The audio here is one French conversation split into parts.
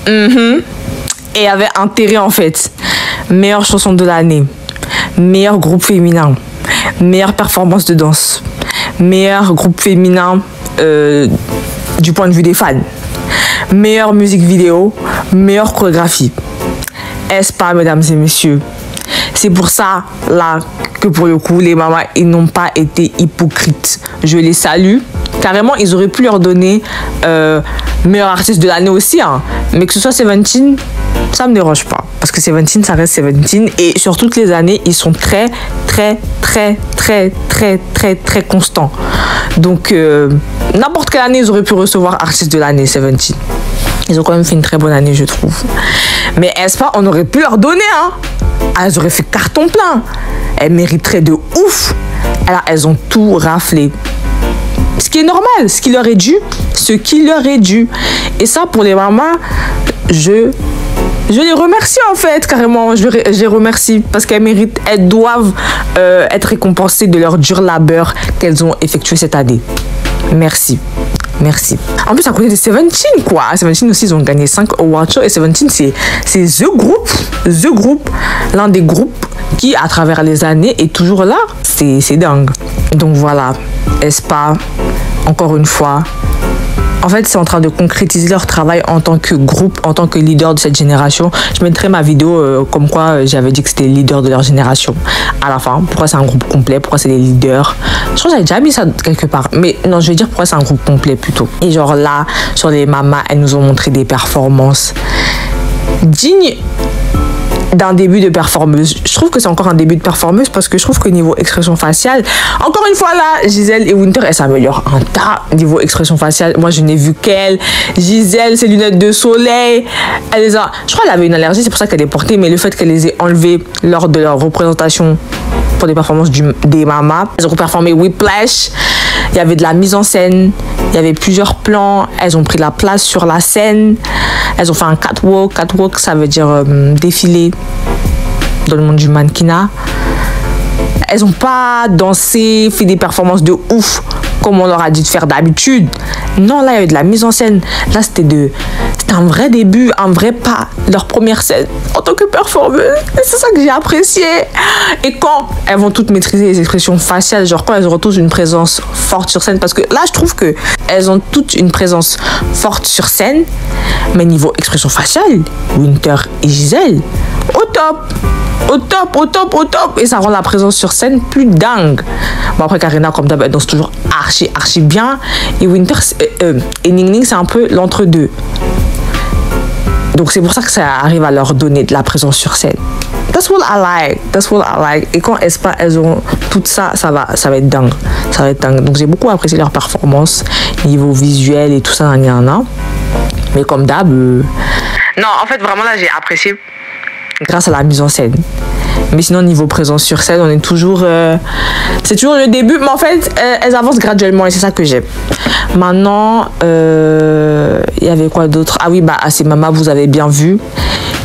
Et il y avait intérêt en fait. Meilleure chanson de l'année, meilleur groupe féminin, meilleure performance de danse, meilleur groupe féminin du point de vue des fans, meilleure musique vidéo, meilleure chorégraphie. Est-ce pas, mesdames et messieurs? C'est pour ça là que pour le coup les mamas ils n'ont pas été hypocrites. Je les salue. Carrément ils auraient pu leur donner meilleur artiste de l'année aussi, hein. Mais que ce soit Seventeen, ça me dérange pas parce que Seventeen ça reste Seventeen et sur toutes les années ils sont très constants. Donc n'importe quelle année ils auraient pu recevoir artiste de l'année Seventeen. Ils ont quand même fait une très bonne année, je trouve. Mais est-ce pas, on aurait pu leur donner, hein? Elles auraient fait carton plein. Elles mériteraient de ouf. Alors, elles ont tout raflé. Ce qui est normal, ce qui leur est dû. Ce qui leur est dû. Et ça, pour les mamans, je les remercie en fait, carrément. Je les remercie parce qu'elles méritent, elles doivent être récompensées de leur dur labeur qu'elles ont effectué cette année. Merci. Merci. En plus, à côté de Seventeen, quoi. Seventeen aussi, ils ont gagné 5 awards shows. Et Seventeen, c'est The Group, l'un des groupes qui, à travers les années, est toujours là. C'est dingue. Donc voilà, Aespa, encore une fois, en fait, c'est en train de concrétiser leur travail en tant que groupe, en tant que leader de cette génération. Je mettrai ma vidéo comme quoi j'avais dit que c'était le leader de leur génération à la fin. Pourquoi c'est un groupe complet? Pourquoi c'est des leaders? Je crois que j'avais déjà mis ça quelque part. Mais non, je vais dire pourquoi c'est un groupe complet plutôt. Et genre là, sur les mamas, elles nous ont montré des performances dignes d'un début de performeuse. Je trouve que c'est encore un début de performeuse parce que je trouve que niveau expression faciale, encore une fois là, Gisèle et Winter, elles s'améliorent un tas niveau expression faciale. Moi, je n'ai vu qu'elle. Gisèle, ses lunettes de soleil, elle les a... Je crois qu'elle avait une allergie, c'est pour ça qu'elle est portée, mais le fait qu'elle les ait enlevées lors de leur représentation pour des performances des mamas, elles ont performé Whiplash. Il y avait de la mise en scène, il y avait plusieurs plans, elles ont pris la place sur la scène, elles ont fait un catwalk. Catwalk, ça veut dire défilé dans le monde du mannequinat. Elles n'ont pas dansé, fait des performances de ouf comme on leur a dit de faire d'habitude. Non, là, il y avait de la mise en scène. Là, c'était un vrai début, un vrai pas. Leur première scène en tant que performeuse. Et c'est ça que j'ai apprécié. Et quand elles vont toutes maîtriser les expressions faciales, genre quand elles auront toutes une présence forte sur scène, parce que là, je trouve que elles ont toutes une présence forte sur scène, mais niveau expression faciale, Winter et Gisèle, au top. Au top. Et ça rend la présence sur scène plus dingue. Bon, après, Karina, comme d'hab, elle danse toujours archi bien. Et Winter et Ning Ning, c'est un peu l'entre-deux. Donc, c'est pour ça que ça arrive à leur donner de la présence sur scène. That's what I like. Et quand elles ont tout ça, ça va être dingue. Ça va être dingue. Donc, j'ai beaucoup apprécié leur performance, niveau visuel et tout ça, mais comme d'hab... Non, en fait, vraiment, là, j'ai apprécié grâce à la mise en scène. Mais sinon, niveau présence sur scène, on est toujours... c'est toujours le début, mais en fait, elles avancent graduellement et c'est ça que j'aime. Maintenant, il y avait quoi d'autre? Ah oui, à ces mamas, vous avez bien vu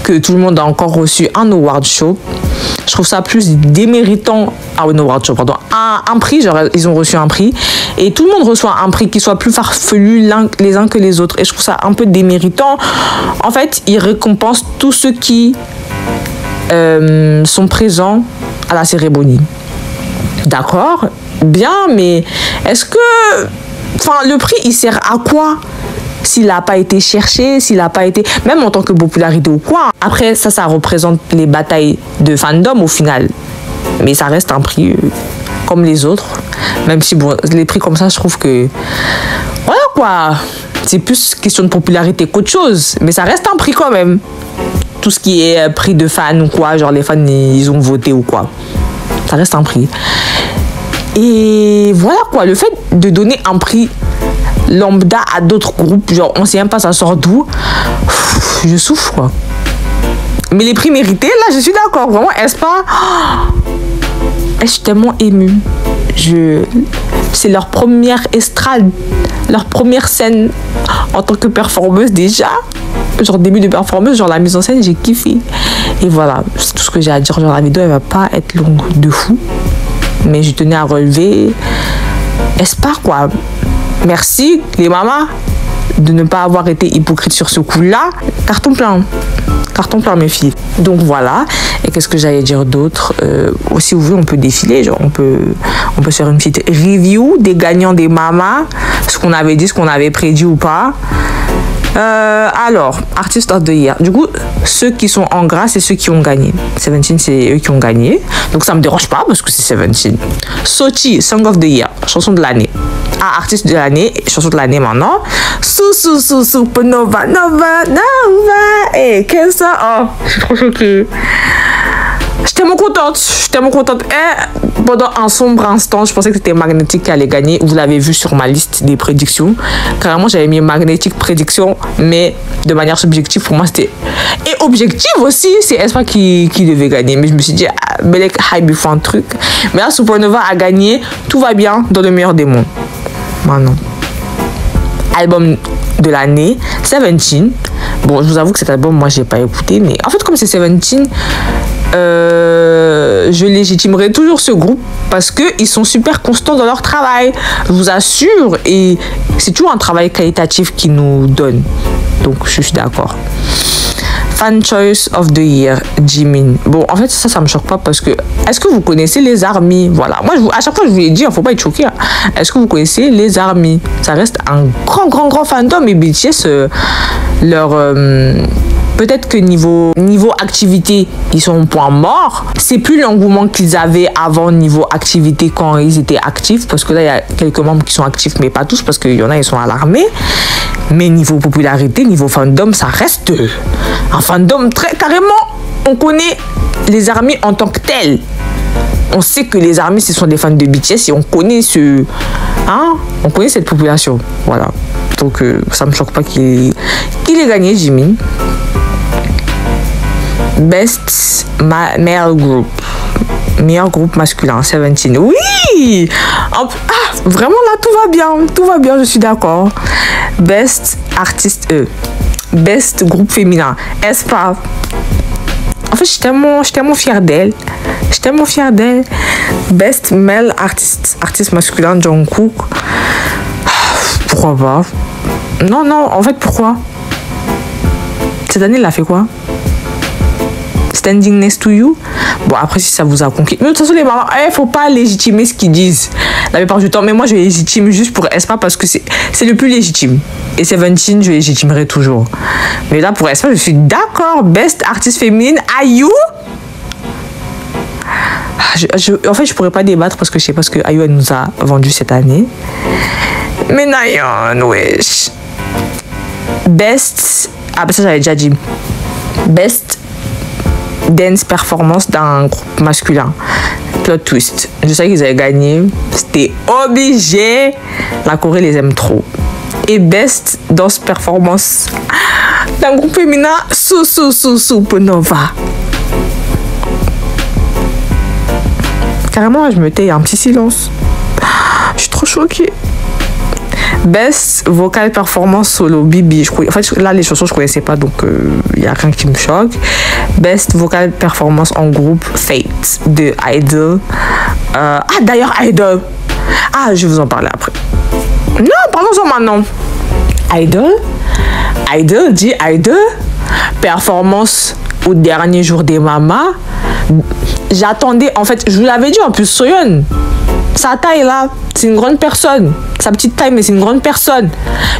que tout le monde a encore reçu un award show. Je trouve ça plus déméritant. Ah oui, un award show, pardon. Un prix, genre, ils ont reçu un prix. Et tout le monde reçoit un prix qui soit plus farfelu les uns que les autres. Et je trouve ça un peu déméritant. En fait, ils récompensent tous ceux qui sont présents à la cérémonie. D'accord, bien, mais est-ce que... Enfin, le prix, il sert à quoi? S'il n'a pas été cherché, s'il n'a pas été... Même en tant que popularité ou quoi. Après, ça représente les batailles de fandom au final. Mais ça reste un prix comme les autres. Même si, bon, les prix comme ça, je trouve que... Voilà, quoi. C'est plus question de popularité qu'autre chose. Mais ça reste un prix quand même. Tout ce qui est prix de fans ou quoi. Genre, les fans, ils ont voté ou quoi. Ça reste un prix. Et voilà, quoi. Le fait de donner un prix lambda à d'autres groupes, genre on sait même pas ça sort d'où, je souffre quoi. Mais les prix mérités, là je suis d'accord, vraiment Aespa, je suis tellement émue. C'est leur première estrade, leur première scène en tant que performeuse déjà, genre début de performeuse, genre la mise en scène, j'ai kiffé. Et voilà, c'est tout ce que j'ai à dire, genre la vidéo elle va pas être longue de fou, mais je tenais à relever Aespa quoi. Merci les mamas, de ne pas avoir été hypocrite sur ce coup-là. Carton plein. Carton plein, mes filles. Donc voilà. Et qu'est-ce que j'allais dire d'autre? Si vous voulez, on peut défiler. Genre, on peut faire une petite review des gagnants des mamas. Ce qu'on avait dit, ce qu'on avait prédit ou pas. Alors, Artist of the Year. Du coup, ceux qui sont en gras, c'est ceux qui ont gagné. 17, c'est eux qui ont gagné. Donc, ça me dérange pas parce que c'est 17. Sochi, Song of the Year. Chanson de l'année. Ah, artiste de l'année. Chanson de l'année maintenant. Supernova. Nova. Eh, qu'est-ce que ça? Oh, je suis trop choquée. J'étais tellement contente. Et pendant un sombre instant, je pensais que c'était Magnetic qui allait gagner. Vous l'avez vu sur ma liste des prédictions. Carrément, j'avais mis Magnetic prédiction, mais de manière subjective, pour moi, c'était... Et objective aussi, c'est Espa qui devait gagner. Mais je me suis dit, Belek Hype, il faut un truc. Mais là, Supernova a gagné. Tout va bien dans le meilleur des mondes. Maintenant. Album de l'année, 17. Bon, je vous avoue que cet album, moi, j'ai pas écouté. Mais en fait, comme c'est 17... je légitimerai toujours ce groupe parce qu'ils sont super constants dans leur travail, je vous assure, et c'est toujours un travail qualitatif qu'ils nous donnent, donc je suis d'accord. Fan Choice of the Year, Jimin. Bon, en fait, ça me choque pas parce que... Est-ce que vous connaissez les ARMY? Voilà. Moi, à chaque fois, je vous l'ai dit, faut pas être choqué. Hein. Est-ce que vous connaissez les ARMY? Ça reste un grand fandom. Et BTS, leur... Peut-être que niveau activité, ils sont au point mort. C'est plus l'engouement qu'ils avaient avant niveau activité quand ils étaient actifs. Parce que là, il y a quelques membres qui sont actifs, mais pas tous, parce qu'il y en a, ils sont à l'armée. Mais niveau popularité, niveau fandom, ça reste un fandom très carrément. On connaît les ARMY en tant que tels. On sait que les ARMY, ce sont des fans de BTS et on connaît on connaît cette population. Voilà. Donc, ça me choque pas qu'il ait gagné, Jimin. Best Male Group. Meilleur groupe masculin, 17. Oui! Vraiment là, tout va bien, je suis d'accord. Best Artiste Best groupe féminin, Aespa. En fait, je suis tellement fière d'elle. Best Male Artiste masculin, Jungkook. Pourquoi pas? Non, en fait, pourquoi? Cette année, il a fait quoi? Standing Next to You. Bon, après, si ça vous a conquis. Mais de toute façon, les mamans, faut pas légitimer ce qu'ils disent la plupart du temps. Mais moi, je légitime juste pour Aespa parce que c'est le plus légitime. Et 17, je légitimerai toujours. Mais là, pour Aespa, je suis d'accord. Best artiste féminine, IU. En fait, je pourrais pas débattre parce que je sais pas ce que IU nous a vendu cette année. Mais Nayeon, wesh. Best... Ah, bah ça, j'avais déjà dit. Best dance performance d'un groupe masculin. Plot twist. Je savais qu'ils avaient gagné. C'était obligé. La Corée les aime trop. Et best dance performance d'un groupe féminin, Supernova. Carrément, je me tais, il y a un petit silence. Je suis trop choquée. Best vocal performance solo, Bibi. En fait, là, les chansons, je connaissais pas, donc il n'y a rien qui me choque. Best vocal performance en groupe, Fate, de Idol. D'ailleurs, Idol. Je vais vous en parler après. Non, parlons-en maintenant. Idol, dit Idol. Performance au dernier jour des mamas. J'attendais, en fait, je vous l'avais dit en plus, Soyeon. Sa taille là, c'est une grande personne. Sa petite taille, mais c'est une grande personne.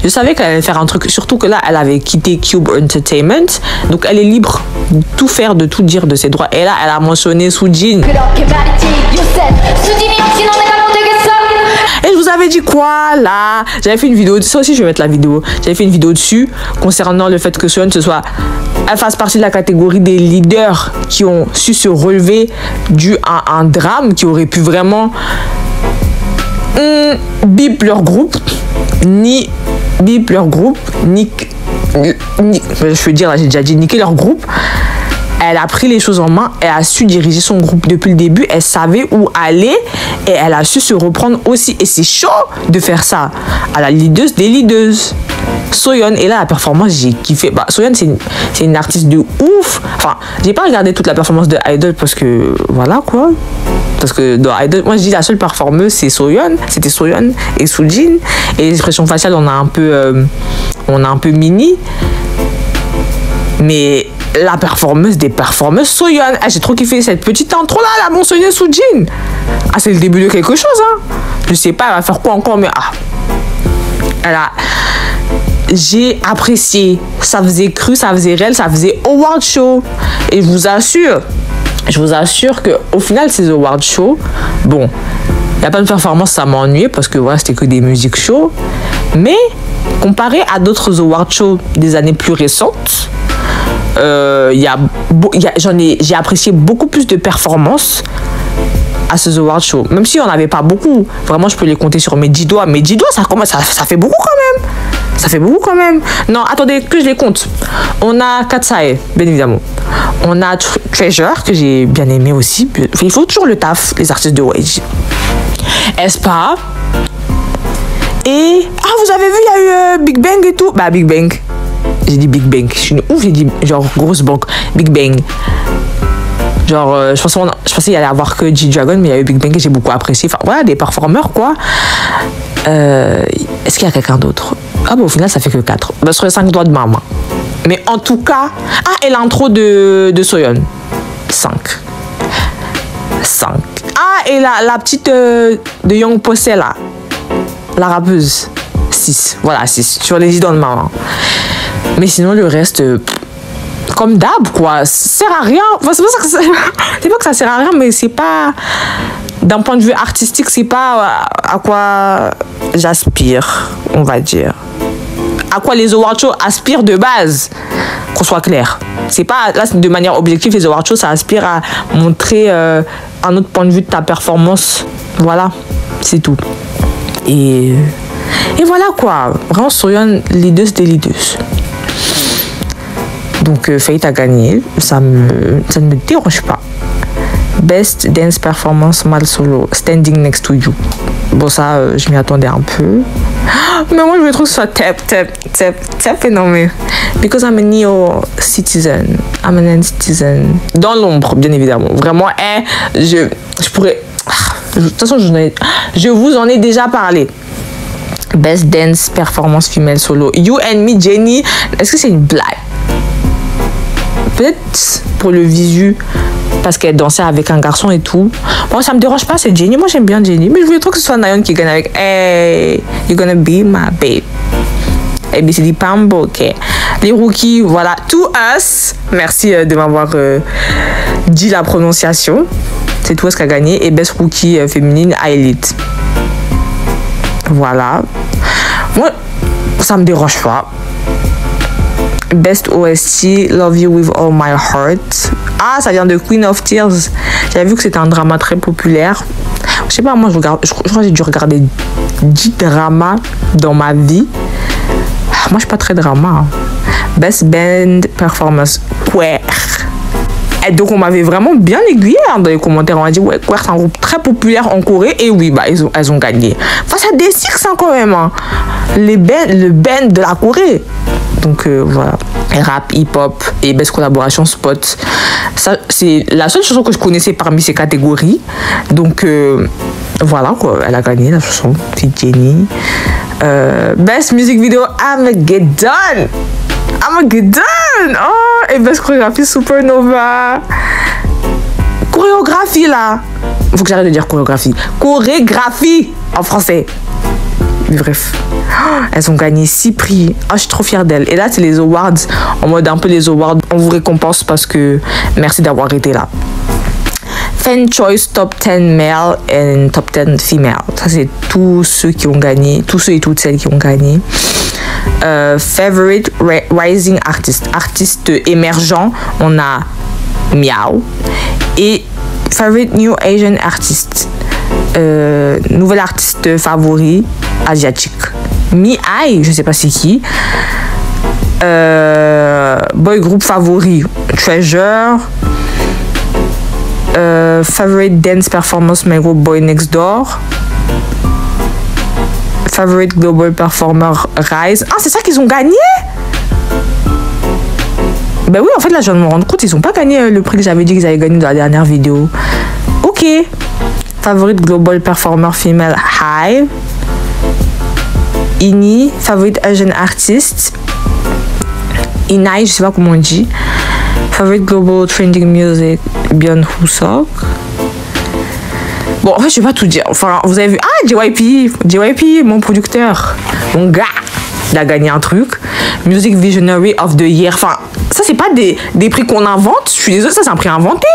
Je savais qu'elle allait faire un truc, surtout que là, elle avait quitté Cube Entertainment. Donc, elle est libre de tout faire, de tout dire de ses droits. Et là, elle a mentionné Soojin. Et je vous avais dit quoi là? J'avais fait une vidéo, ça aussi je vais mettre la vidéo. J'avais fait une vidéo dessus concernant le fait que Soyeon elle fasse partie de la catégorie des leaders qui ont su se relever dû à un drame qui aurait pu vraiment bip leur groupe, ni je veux dire là, j'ai déjà dit niquer leur groupe. Elle a pris les choses en main, elle a su diriger son groupe depuis le début, elle savait où aller et elle a su se reprendre aussi. Et c'est chaud de faire ça à la leaduse des leadeuses. Soyeon, et là la performance, j'ai kiffé. Soyeon, c'est une artiste de ouf. Enfin, j'ai pas regardé toute la performance de Idol parce que voilà quoi. Parce que dans Idol, moi je dis la seule performeuse c'est Soyeon, c'était Soyeon et Soojin. Et l'expression faciale on a un peu mini. Mais la performeuse des performeuses Soyeon, ah, j'ai trop kiffé cette petite intro là, la mentionner Soojin. Ah c'est le début de quelque chose hein. Je sais pas elle va faire quoi encore mais j'ai apprécié, ça faisait cru, ça faisait réel, ça faisait award show. Et je vous assure que au final ces award show, bon, il n'y a pas de performance, ça m'ennuyait parce que voilà, c'était que des musiques show. Mais comparé à d'autres award shows des années plus récentes, j'ai apprécié beaucoup plus de performances à ces award shows. Même si on n'avait pas beaucoup, vraiment je peux les compter sur mes 10 doigts. Mes 10 doigts, ça fait beaucoup quand même. Ça fait beaucoup quand même. Non, attendez, que je les compte. On a Katsae, bien évidemment. On a Treasure, que j'ai bien aimé aussi. Il faut toujours le taf, les artistes de YG. aespa. Et... ah, vous avez vu, il y a eu Big Bang et tout. Bah, Big Bang. J'ai dit Big Bang. Je suis une ouf, j'ai dit genre grosse banque. Big Bang. Genre, je pensais qu'il y allait avoir que G-Dragon, mais il y a eu Big Bang que j'ai beaucoup apprécié. Enfin, voilà, des performeurs, quoi. Est-ce qu'il y a quelqu'un d'autre? Ah, bah, au final, ça fait que 4. Bah, sur les 5 doigts de ma main. Mais en tout cas... ah, et l'intro de Soyeon. 5. Ah, et la petite de Young Posse, là. La rappeuse. 6. Voilà, 6. Sur les 10 doigts de ma main. Mais sinon, le reste... comme d'hab, quoi. Ça sert à rien. Enfin, c'est pas que ça sert à rien, mais c'est pas... d'un point de vue artistique, c'est pas à quoi j'aspire, on va dire. À quoi les award shows aspirent de base, qu'on soit clair. C'est pas, là, de manière objective, les award shows, ça aspire à montrer un autre point de vue de ta performance. Voilà, c'est tout. Et voilà, quoi. Vraiment, Soyeon, leaders des leaders. Donc, Faith a gagné. Ça ne me dérange pas. Best Dance Performance Male Solo, Standing Next to You. Bon, ça, je m'y attendais un peu. Mais moi, je me trouve que ce soit tap énorme. Because I'm a neo citizen. I'm an citizen. Dans l'ombre, bien évidemment. Vraiment, je pourrais... de toute façon, je vous en ai déjà parlé. Best Dance Performance Female Solo. You and Me, Jennie. Est-ce que c'est une blague? Peut-être pour le visu, parce qu'elle dansait avec un garçon et tout. Moi, ça me dérange pas, c'est Jennie. Moi, j'aime bien Jennie. Mais je voulais trop que ce soit Nayeon qui gagne avec Hey, you're gonna be my babe. ABCD Pambo, ok. Les rookies, voilà. To Us. Merci de m'avoir dit la prononciation. C'est To Us qui a gagné. Et Best Rookie féminine, Elite. Voilà. Moi, ça me dérange pas. Best OST, Love You With All My Heart. Ah, ça vient de Queen of Tears. J'avais vu que c'était un drama très populaire. Je sais pas, moi, je crois que j'ai dû regarder 10 dramas dans ma vie. Moi, je suis pas très drama. Best Band Performance, Queer. Et donc, on m'avait vraiment bien aiguillé dans les commentaires. On m'a dit, ouais, Queer, c'est un groupe très populaire en Corée. Et oui, bah, elles ont gagné. Face à des six, quand même. Hein. Le band de la Corée. Donc voilà, rap, hip-hop et best collaboration Spot. Ça, c'est la seule chanson que je connaissais parmi ces catégories. Donc voilà quoi, elle a gagné la chanson, c'est Jennie. Best music video, Armageddon. Oh, et best chorégraphie, Supernova. Chorégraphie là. Faut que j'arrête de dire chorégraphie. Chorégraphie en français. Bref, elles ont gagné 6 prix. Oh, je suis trop fière d'elles. Et là, c'est les awards. En mode un peu les awards. On vous récompense parce que merci d'avoir été là. Fan Choice Top 10 Male and Top 10 Female. Ça, c'est tous ceux qui ont gagné. Tous ceux et toutes celles qui ont gagné. Favorite Rising Artist. Artiste émergent. On a Miao. Et Favorite New Asian Artist. Nouvel artiste favori asiatique. Mi-Ai, je sais pas c'est qui. Boy group favori, Treasure. Favorite dance performance, my group Boy Next Door. Favorite global performer, Rise. Ah, c'est ça qu'ils ont gagné? Ben oui, en fait, là, je viens de me rendre compte, ils ont pas gagné le prix que j'avais dit qu'ils avaient gagné dans la dernière vidéo. Ok. favorite global performer female, Hive. Ini, favorite Asian artist, Inai, je sais pas comment on dit. Favorite global trending music, Byeon Hoosok. Bon, en fait, je vais pas tout dire. Enfin, vous avez vu. Ah, JYP, mon producteur, mon gars, il a gagné un truc. Music Visionary of the Year. Enfin, ça, c'est pas des prix qu'on invente. Je suis désolée, ça, c'est un prix inventé.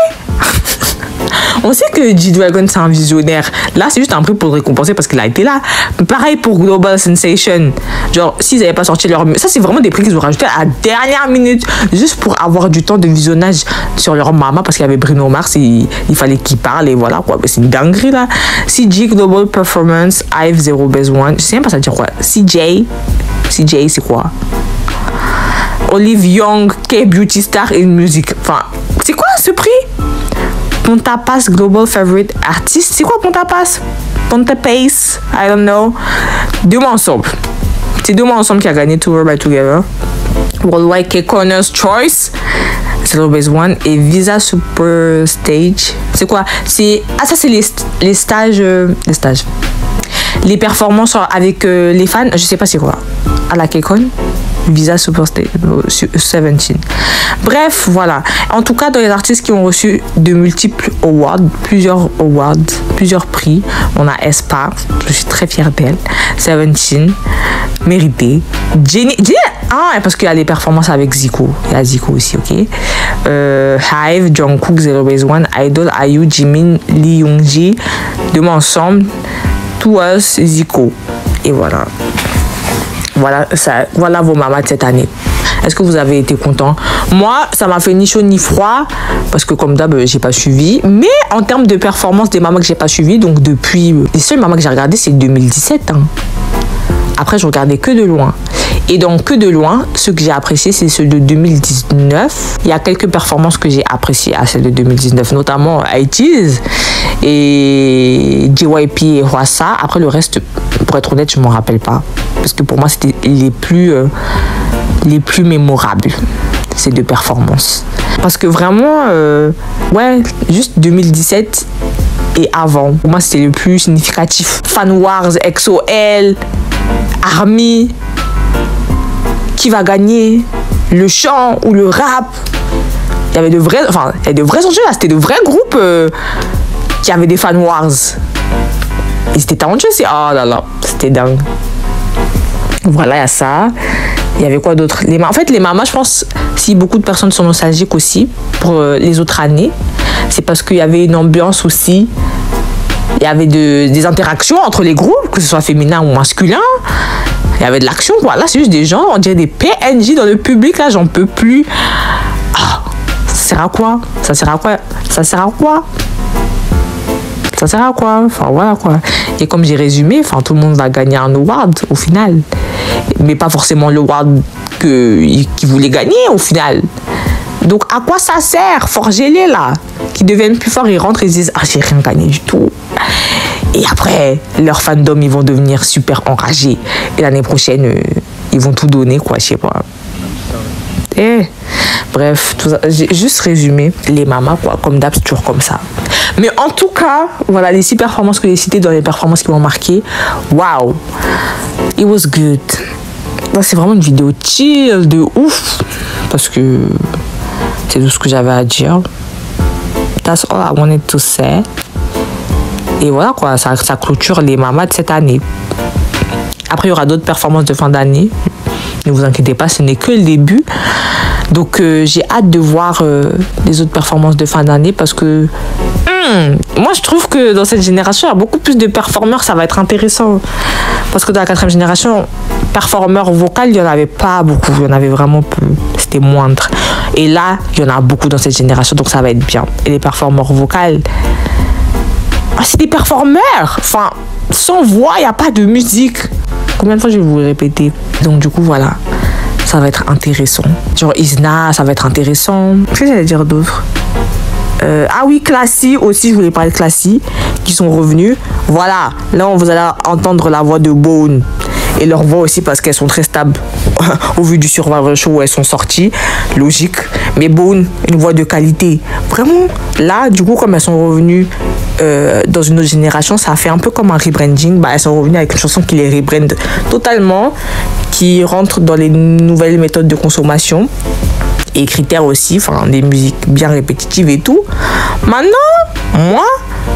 On sait que G-Dragon, c'est un visionnaire. Là, c'est juste un prix pour le récompenser parce qu'il a été là. Pareil pour Global Sensation. Genre, s'ils n'avaient pas sorti leur... Ça, c'est vraiment des prix qu'ils ont rajoutés à la dernière minute. Juste pour avoir du temps de visionnage sur leur mama. Parce qu'il y avait Bruno Mars. Il fallait qu'il parle. Et voilà, quoi. C'est une dinguerie, là. CJ Global Performance, Hive Zero Base One. Je sais même pas ça veut dire quoi. CJ, c'est quoi? Olive Young, K-Beauty Star in Music. Enfin, c'est quoi ce prix? Ponta Pass Global Favorite Artist. C'est quoi Ponta Pass? Ponta Pace? I don't know. Deux mois ensemble. C'est 2 mois ensemble qui a gagné Tour by Together. Worldwide K-Corner's Choice. Zero Base One. Et Visa Super Stage. C'est quoi? C'est... Ah, ça, c'est les stages... Les stages. Les performances avec les fans. Je sais pas c'est quoi. À la K-Con. Visa Super Stage 17. Bref, voilà. En tout cas, dans les artistes qui ont reçu de multiples awards, plusieurs prix, on a aespa, je suis très fière d'elle. 17, mérité. Jennie, ah, parce qu'il y a les performances avec Zico. Il y a Zico aussi, ok. Hive, Jungkook, Zero Base One, Idol, IU, Jimin, Lee Youngji, deux mois ensemble, To Us, Zico. Et voilà. Voilà vos mamas de cette année. Est-ce que vous avez été content? Moi, ça m'a fait ni chaud ni froid parce que comme d'hab, j'ai pas suivi. Mais en termes de performance des mamas que j'ai pas suivi, donc depuis les seules mamas que j'ai regardées, c'est 2017. Hein. Après, je regardais que de loin. Et donc, que de loin, ce que j'ai apprécié, c'est ceux de 2019. Il y a quelques performances que j'ai appréciées à celles de 2019, notamment ITZY et JYP et Hwasa. Après, le reste, pour être honnête, je m'en rappelle pas. Parce que pour moi, c'était les plus mémorables, ces deux performances. Parce que vraiment, ouais, juste 2017 et avant, pour moi, c'était le plus significatif. Fan Wars, XOL, ARMY, qui va gagner, le chant ou le rap. Il y avait de vrais enjeux là, c'était de vrais groupes qui avaient des Fan Wars. Et c'était talentueux, c'est... Oh là là, c'était dingue. Voilà, il y a ça. Il y avait quoi d'autre? En fait, les mamas, je pense, si beaucoup de personnes sont nostalgiques aussi pour les autres années, c'est parce qu'il y avait une ambiance aussi. Il y avait des interactions entre les groupes, que ce soit féminin ou masculin. Il y avait de l'action, voilà. C'est juste des gens, on dirait des PNJ dans le public, là, j'en peux plus. Ah, ça sert à quoi? Ça sert à quoi? Ça sert à quoi? Ça sert à quoi? Enfin, voilà quoi. Et comme j'ai résumé, enfin, tout le monde va gagner un award au final. Mais pas forcément l'award qu'ils voulaient gagner au final. Donc, à quoi ça sert? Forger-les là, qui deviennent plus forts, ils rentrent et ils disent: ah, j'ai rien gagné du tout. Et après, leur fandom, ils vont devenir super enragés. Et l'année prochaine, ils vont tout donner, quoi, je sais pas. Bref, tout ça, j'ai juste résumé les mamas, quoi, comme d'hab, c'est toujours comme ça. Mais en tout cas, voilà les 6 performances que j'ai citées dans les performances qui m'ont marqué. Wow, it was good. C'est vraiment une vidéo chill de ouf. Parce que c'est tout ce que j'avais à dire. That's all I wanted to say. Et voilà quoi, ça clôture les mamas de cette année. Après, il y aura d'autres performances de fin d'année. Ne vous inquiétez pas, ce n'est que le début. Donc, j'ai hâte de voir les autres performances de fin d'année parce que moi, je trouve que dans cette génération, il y a beaucoup plus de performeurs. Ça va être intéressant. Parce que dans la 4e génération, performeurs vocal, il n'y en avait pas beaucoup. Il y en avait vraiment peu. C'était moindre. Et là, il y en a beaucoup dans cette génération. Donc, ça va être bien. Et les performeurs vocales, c'est des performeurs. Enfin, sans voix, il n'y a pas de musique. Combien de fois je vais vous répéter? Donc, du coup, voilà. Ça va être intéressant. Genre Isna, ça va être intéressant. Qu'est-ce que j'allais dire d'autre? Ah oui, Classy aussi, je voulais parler de Classy, qui sont revenus. Voilà, là vous allez entendre la voix de Bone. Et leur voix aussi parce qu'elles sont très stables. Au vu du Survivor Show où elles sont sorties. Logique. Mais Bone, une voix de qualité. Vraiment, là, du coup, comme elles sont revenues dans une autre génération, ça a fait un peu comme un rebranding. Bah, elles sont revenues avec une chanson qui les rebrand totalement, qui rentre dans les nouvelles méthodes de consommation et critères aussi, enfin des musiques bien répétitives et tout. Maintenant, moi,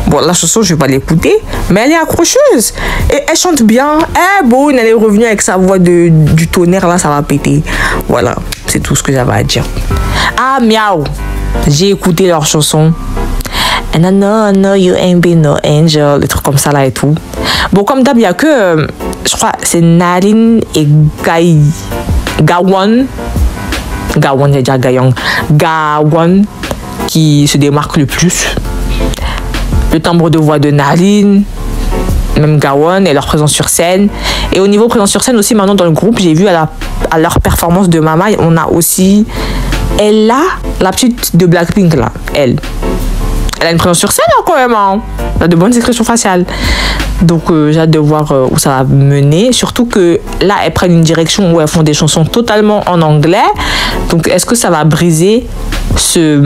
bon, la chanson, je vais pas l'écouter, mais elle est accrocheuse et elle chante bien. Bon, elle est revenue avec sa voix du tonnerre, là, ça va péter. Voilà, c'est tout ce que j'avais à dire. Ah, miaou, j'ai écouté leur chanson. And I know you ain't been no angel, des trucs comme ça là et tout. Bon, comme d'hab, il y a que, je crois, c'est Narine et Gawon, j'ai déjà Gayong, Gawon qui se démarque le plus. Le timbre de voix de Narine, même Gawon et leur présence sur scène. Et au niveau présence sur scène aussi, maintenant dans le groupe, j'ai vu à leur performance de Mama, on a aussi Ella, la petite de Blackpink là, elle a une présence sur scène là, quand même, hein. Elle a de bonnes expressions faciales. Donc j'ai hâte de voir où ça va mener. Surtout que là, elles prennent une direction où elles font des chansons totalement en anglais. Donc est-ce que ça va briser cette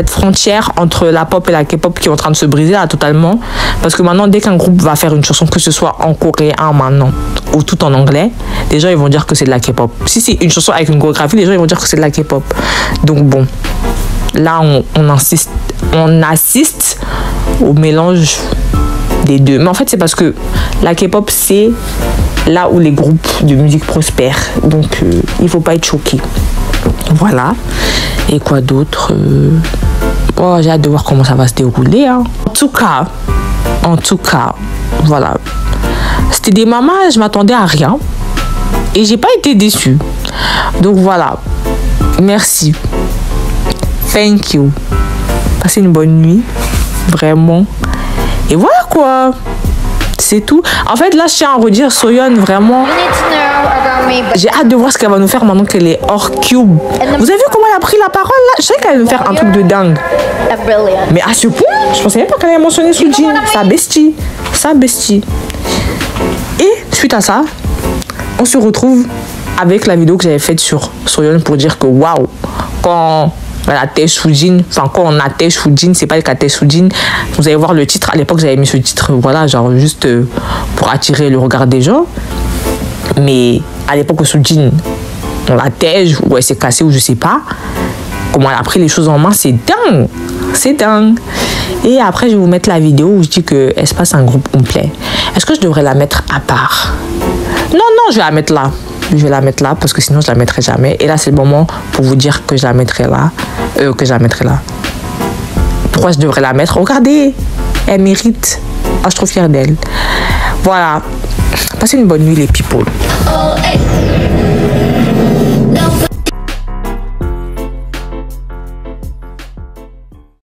frontière entre la pop et la K-pop qui est en train de se briser là totalement? Parce que maintenant, dès qu'un groupe va faire une chanson, que ce soit en coréen maintenant ou tout en anglais, les gens ils vont dire que c'est de la K-pop. Si c'est une chanson avec une chorégraphie, les gens ils vont dire que c'est de la K-pop. Donc bon, là on assiste au mélange des deux. Mais en fait, c'est parce que la K-pop, c'est là où les groupes de musique prospèrent. Donc il faut pas être choqué. Voilà. Et quoi d'autre? Oh, j'ai hâte de voir comment ça va se dérouler, hein. En tout cas, voilà. C'était des mamas, je m'attendais à rien. Et j'ai pas été déçue. Donc voilà. Merci. Thank you. Passez une bonne nuit. Vraiment. Et voilà quoi. C'est tout. En fait, là, je tiens à redire, Soyeon, vraiment. J'ai hâte de voir ce qu'elle va nous faire maintenant qu'elle est hors cube. Vous avez vu comment elle a pris la parole là? Je savais qu'elle allait nous faire un truc de dingue. Mais à ce point, je pensais même pas qu'elle allait mentionner Soojin. Sa bestie. Et suite à ça, on se retrouve avec la vidéo que j'avais faite sur Soyeon pour dire que waouh, quand on attèche Soojin, c'est pas le cas Soojin. Vous allez voir le titre. À l'époque, j'avais mis ce titre, voilà, genre juste pour attirer le regard des gens. Mais à l'époque, Soojin, on la tège ou elle s'est cassée ou je sais pas. Comment elle a pris les choses en main, c'est dingue. C'est dingue. Et après, je vais vous mettre la vidéo où je dis que Espace un groupe complet. Est-ce que je devrais la mettre à part? Non, je vais la mettre là. Je vais la mettre là parce que sinon je la mettrai jamais. Et là, c'est le moment pour vous dire que je la mettrai là. Pourquoi je devrais la mettre? Regardez, elle mérite. Ah, je suis trop fière d'elle. Voilà. Passez une bonne nuit les people. Oh, hey.